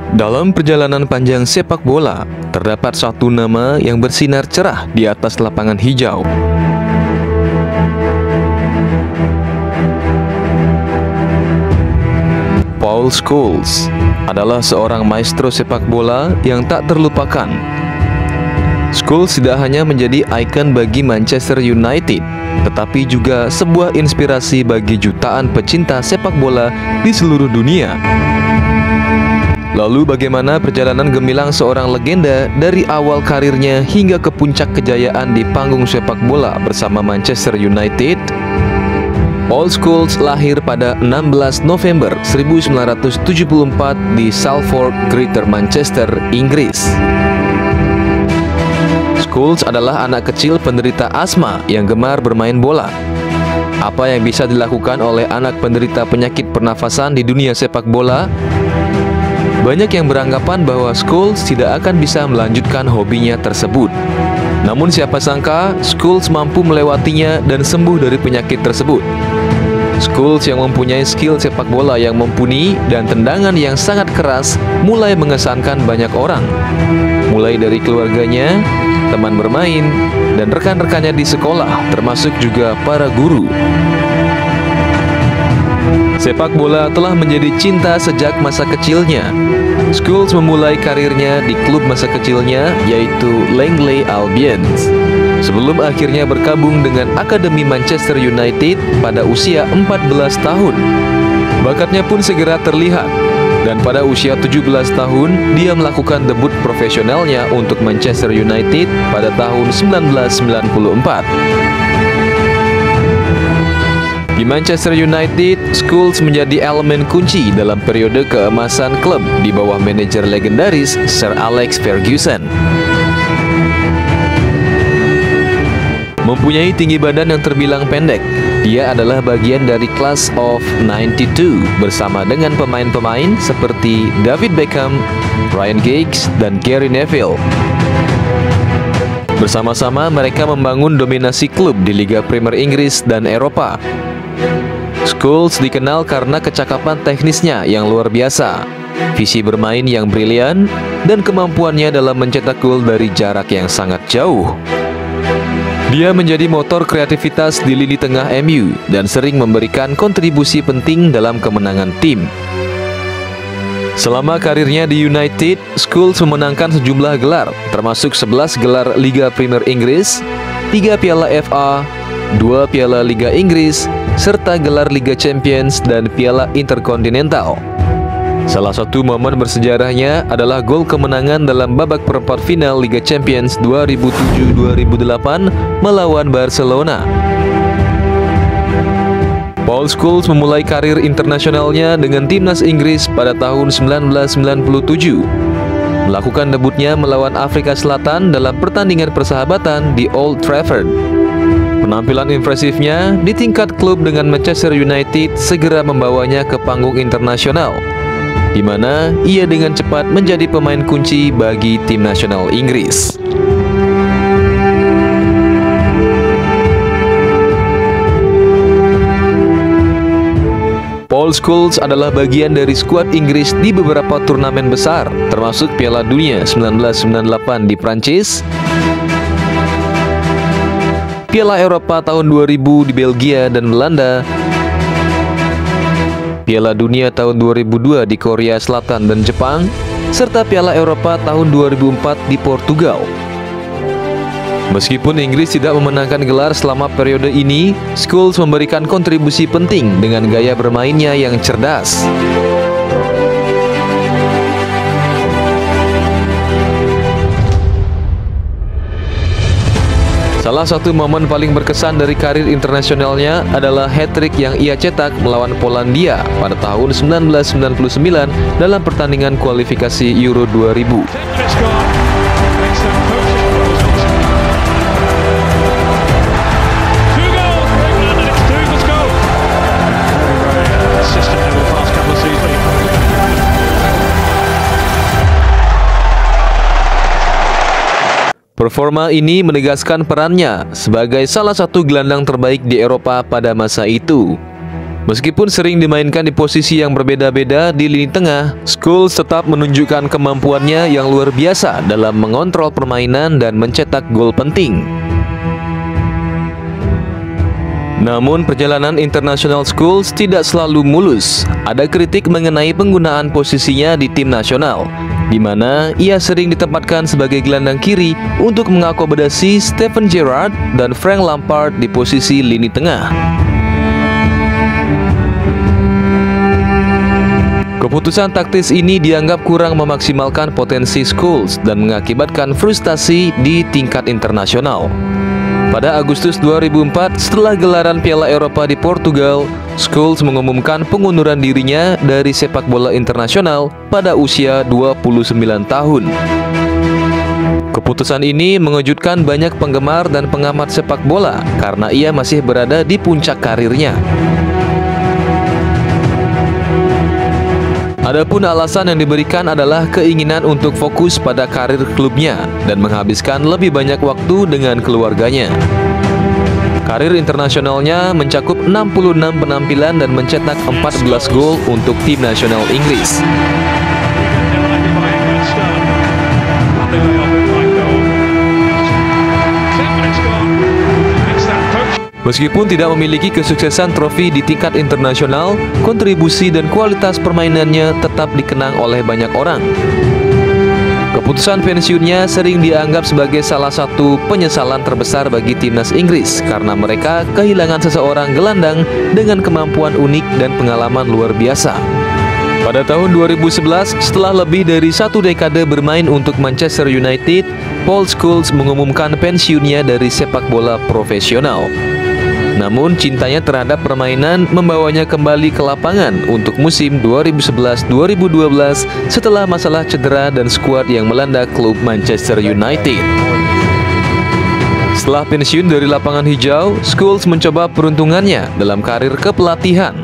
Dalam perjalanan panjang sepak bola, terdapat satu nama yang bersinar cerah di atas lapangan hijau. Paul Scholes adalah seorang maestro sepak bola yang tak terlupakan. Scholes tidak hanya menjadi ikon bagi Manchester United, tetapi juga sebuah inspirasi bagi jutaan pecinta sepak bola di seluruh dunia. Lalu bagaimana perjalanan gemilang seorang legenda dari awal karirnya hingga ke puncak kejayaan di panggung sepak bola bersama Manchester United? Paul Scholes lahir pada 16 November 1974 di Salford, Greater Manchester, Inggris. Scholes adalah anak kecil penderita asma yang gemar bermain bola. Apa yang bisa dilakukan oleh anak penderita penyakit pernafasan di dunia sepak bola? Banyak yang beranggapan bahwa Scholes tidak akan bisa melanjutkan hobinya tersebut. Namun siapa sangka Scholes mampu melewatinya dan sembuh dari penyakit tersebut. Scholes yang mempunyai skill sepak bola yang mumpuni dan tendangan yang sangat keras mulai mengesankan banyak orang. Mulai dari keluarganya, teman bermain, dan rekan-rekannya di sekolah, termasuk juga para guru. Sepak bola telah menjadi cinta sejak masa kecilnya. Scholes memulai karirnya di klub masa kecilnya, yaitu Langley Albion, sebelum akhirnya bergabung dengan Akademi Manchester United pada usia 14 tahun. Bakatnya pun segera terlihat, dan pada usia 17 tahun, dia melakukan debut profesionalnya untuk Manchester United pada tahun 1994. Di Manchester United, Scholes menjadi elemen kunci dalam periode keemasan klub di bawah manajer legendaris Sir Alex Ferguson. Mempunyai tinggi badan yang terbilang pendek, dia adalah bagian dari Class of 92 bersama dengan pemain-pemain seperti David Beckham, Ryan Giggs, dan Gary Neville. Bersama-sama mereka membangun dominasi klub di Liga Premier Inggris dan Eropa. Scholes dikenal karena kecakapan teknisnya yang luar biasa, visi bermain yang brilian, dan kemampuannya dalam mencetak gol dari jarak yang sangat jauh. Dia menjadi motor kreativitas di lini tengah MU dan sering memberikan kontribusi penting dalam kemenangan tim. Selama karirnya di United, Scholes memenangkan sejumlah gelar, termasuk 11 gelar Liga Premier Inggris, 3 Piala FA, 2 Piala Liga Inggris, serta gelar Liga Champions dan Piala Interkontinental. Salah satu momen bersejarahnya adalah gol kemenangan dalam babak perempat final Liga Champions 2007-2008 melawan Barcelona. Paul Scholes memulai karir internasionalnya dengan timnas Inggris pada tahun 1997. Melakukan debutnya melawan Afrika Selatan dalam pertandingan persahabatan di Old Trafford. Penampilan impresifnya di tingkat klub dengan Manchester United segera membawanya ke panggung internasional, di mana ia dengan cepat menjadi pemain kunci bagi tim nasional Inggris. Paul Scholes adalah bagian dari skuad Inggris di beberapa turnamen besar, termasuk Piala Dunia 1998 di Prancis, Piala Eropa tahun 2000 di Belgia dan Belanda, Piala Dunia tahun 2002 di Korea Selatan dan Jepang, serta Piala Eropa tahun 2004 di Portugal. Meskipun Inggris tidak memenangkan gelar selama periode ini, Scholes memberikan kontribusi penting dengan gaya bermainnya yang cerdas. Salah satu momen paling berkesan dari karir internasionalnya adalah hat-trick yang ia cetak melawan Polandia pada tahun 1999 dalam pertandingan kualifikasi Euro 2000. Performa ini menegaskan perannya sebagai salah satu gelandang terbaik di Eropa pada masa itu. Meskipun sering dimainkan di posisi yang berbeda-beda di lini tengah, Scholes tetap menunjukkan kemampuannya yang luar biasa dalam mengontrol permainan dan mencetak gol penting. Namun perjalanan internasional Scholes tidak selalu mulus. Ada kritik mengenai penggunaan posisinya di tim nasional, di mana ia sering ditempatkan sebagai gelandang kiri untuk mengakomodasi Steven Gerrard dan Frank Lampard di posisi lini tengah. Keputusan taktis ini dianggap kurang memaksimalkan potensi Scholes dan mengakibatkan frustasi di tingkat internasional. Pada Agustus 2004, setelah gelaran Piala Eropa di Portugal, Scholes mengumumkan pengunduran dirinya dari sepak bola internasional pada usia 29 tahun. Keputusan ini mengejutkan banyak penggemar dan pengamat sepak bola karena ia masih berada di puncak karirnya. Adapun alasan yang diberikan adalah keinginan untuk fokus pada karir klubnya dan menghabiskan lebih banyak waktu dengan keluarganya. Karir internasionalnya mencakup 66 penampilan dan mencetak 14 gol untuk tim nasional Inggris. Meskipun tidak memiliki kesuksesan trofi di tingkat internasional, kontribusi dan kualitas permainannya tetap dikenang oleh banyak orang. Keputusan pensiunnya sering dianggap sebagai salah satu penyesalan terbesar bagi timnas Inggris karena mereka kehilangan seseorang gelandang dengan kemampuan unik dan pengalaman luar biasa. Pada tahun 2011, setelah lebih dari satu dekade bermain untuk Manchester United, Paul Scholes mengumumkan pensiunnya dari sepak bola profesional. Namun cintanya terhadap permainan membawanya kembali ke lapangan untuk musim 2011-2012 setelah masalah cedera dan skuad yang melanda klub Manchester United. Setelah pensiun dari lapangan hijau, Scholes mencoba peruntungannya dalam karir kepelatihan.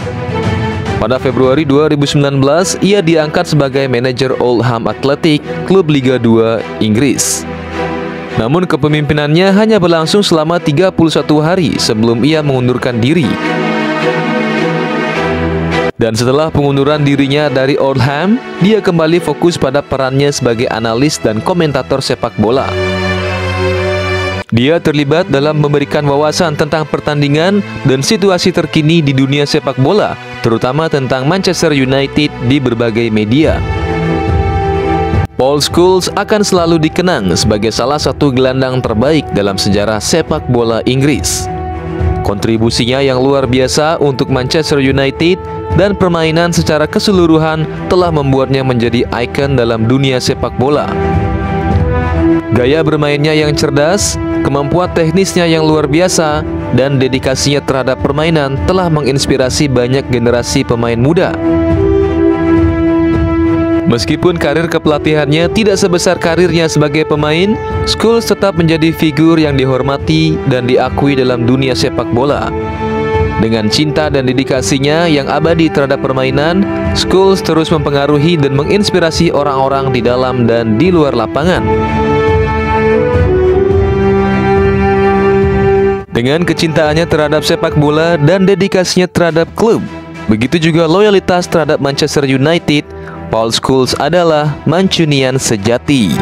Pada Februari 2019, ia diangkat sebagai manajer Oldham Athletic, klub Liga 2 Inggris. Namun kepemimpinannya hanya berlangsung selama 31 hari sebelum ia mengundurkan diri. Dan setelah pengunduran dirinya dari Oldham, dia kembali fokus pada perannya sebagai analis dan komentator sepak bola. Dia terlibat dalam memberikan wawasan tentang pertandingan dan situasi terkini di dunia sepak bola, terutama tentang Manchester United di berbagai media. Paul Scholes akan selalu dikenang sebagai salah satu gelandang terbaik dalam sejarah sepak bola Inggris. Kontribusinya yang luar biasa untuk Manchester United dan permainan secara keseluruhan telah membuatnya menjadi ikon dalam dunia sepak bola. Gaya bermainnya yang cerdas, kemampuan teknisnya yang luar biasa, dan dedikasinya terhadap permainan telah menginspirasi banyak generasi pemain muda. Meskipun karir kepelatihannya tidak sebesar karirnya sebagai pemain, Scholes tetap menjadi figur yang dihormati dan diakui dalam dunia sepak bola. Dengan cinta dan dedikasinya yang abadi terhadap permainan, Scholes terus mempengaruhi dan menginspirasi orang-orang di dalam dan di luar lapangan. Dengan kecintaannya terhadap sepak bola dan dedikasinya terhadap klub, begitu juga loyalitas terhadap Manchester United, Paul Scholes adalah Mancunian sejati.